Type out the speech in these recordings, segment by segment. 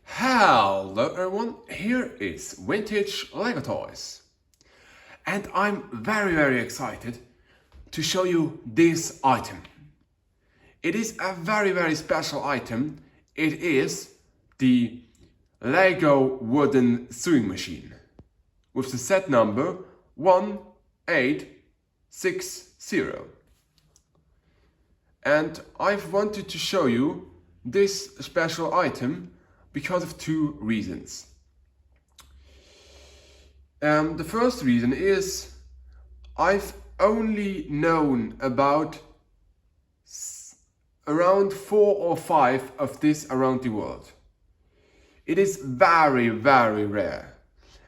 Hello everyone, here is Vintage Lego Toys. And I'm very excited to show you this item. It is a very special item. It is the Lego wooden sewing machine with the set number 1860. And I've wanted to show you this special item because of two reasons. The first reason is I've only known about around 4 or 5 of this around the world. It is very rare.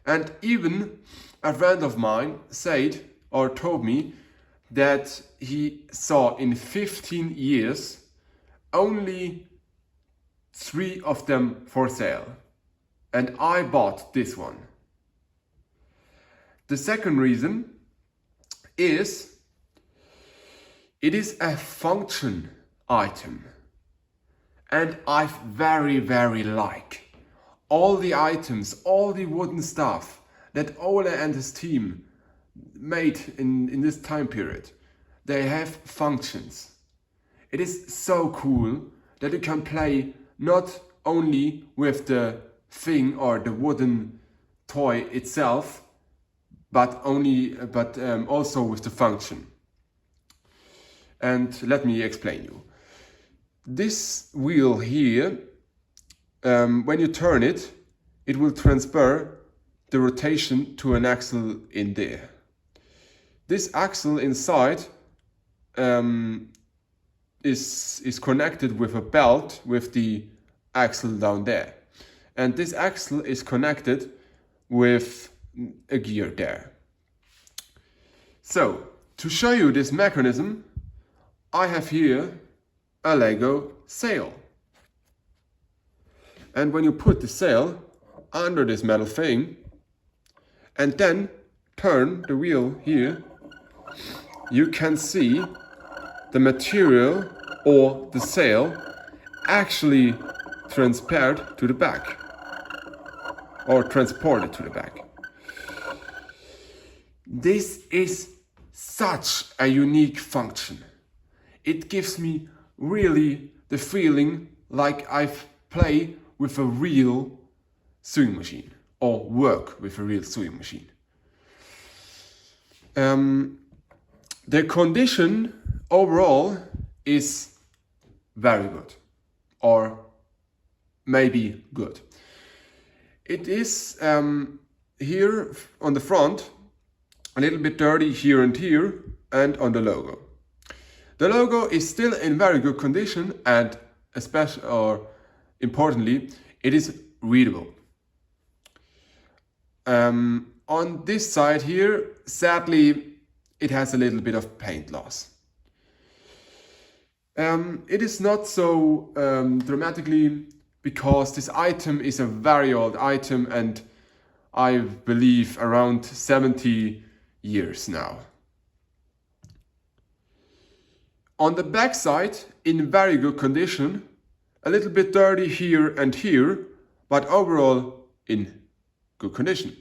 And even a friend of mine said or told me that he saw in 15 years only 3 of them for sale. And I bought this one. The second reason is it is a function item. And I very like all the items, all the wooden stuff that Ole and his team made in this time period. They have functions. It is so cool that you can play not only with the thing or the wooden toy itself, but also with the function. And let me explain you. This wheel here, when you turn it, it will transfer the rotation to an axle in there. This axle inside is connected with a belt with the axle down there. And this axle is connected with a gear there. So, to show you this mechanism, I have here a Lego sail. And when you put the sail under this metal thing and then turn the wheel here, you can see the material or the sail actually transferred to the back or transported to the back. This is such a unique function. It gives me really the feeling like I've played with a real sewing machine or work with a real sewing machine. The condition overall is very good, or maybe good. It is here on the front a little bit dirty here and here, and on the logo. The logo is still in very good condition, and especially or importantly, it is readable. On this side here, sadly, it has a little bit of paint loss. It is not so dramatically because this item is a very old item, and I believe around 70 years now. On the back side, in very good condition, a little bit dirty here and here, but overall in good condition.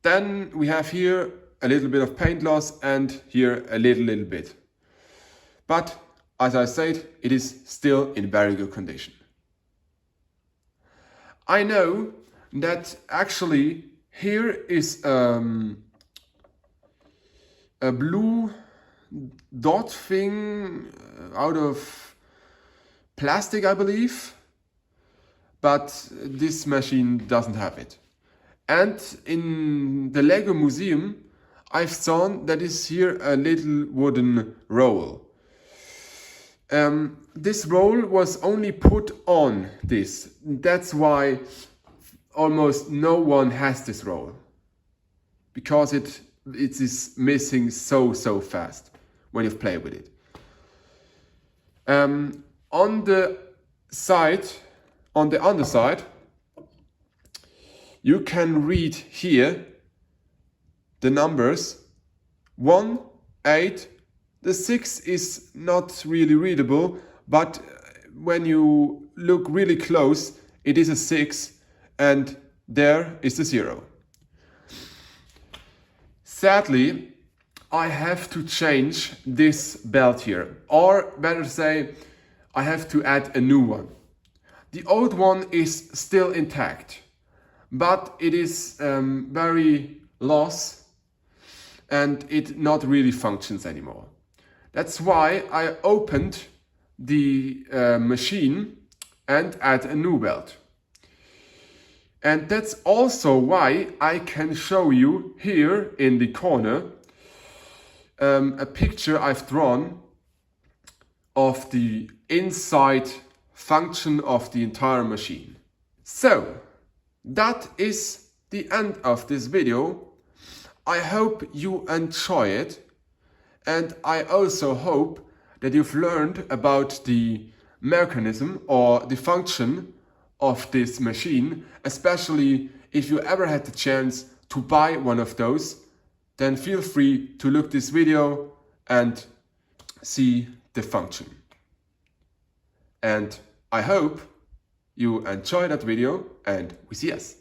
Then we have here a little bit of paint loss and here a little bit. But as I said, it is still in very good condition. I know that actually here is a blue dot thing out of plastic, I believe, but this machine doesn't have it. And in the Lego Museum, I've seen that is here a little wooden roll. This roll was only put on this. That's why almost no one has this roll, because it is missing so fast when you play with it. On the underside, you can read here the numbers 1860 The 6 is not really readable, but when you look really close, it is a 6 and there is the 0. Sadly, I have to change this belt here, or better say, I have to add a new one. The old one is still intact, but it is very lost and it not really functions anymore. That's why I opened the machine and add a new belt. And that's also why I can show you here in the corner a picture I've drawn of the inside function of the entire machine. So that is the end of this video. I hope you enjoy it, and I also hope that you've learned about the mechanism or the function of this machine, especially if you ever had the chance to buy one of those. Then feel free to look this video and see the function. And I hope you enjoy that video and we see us.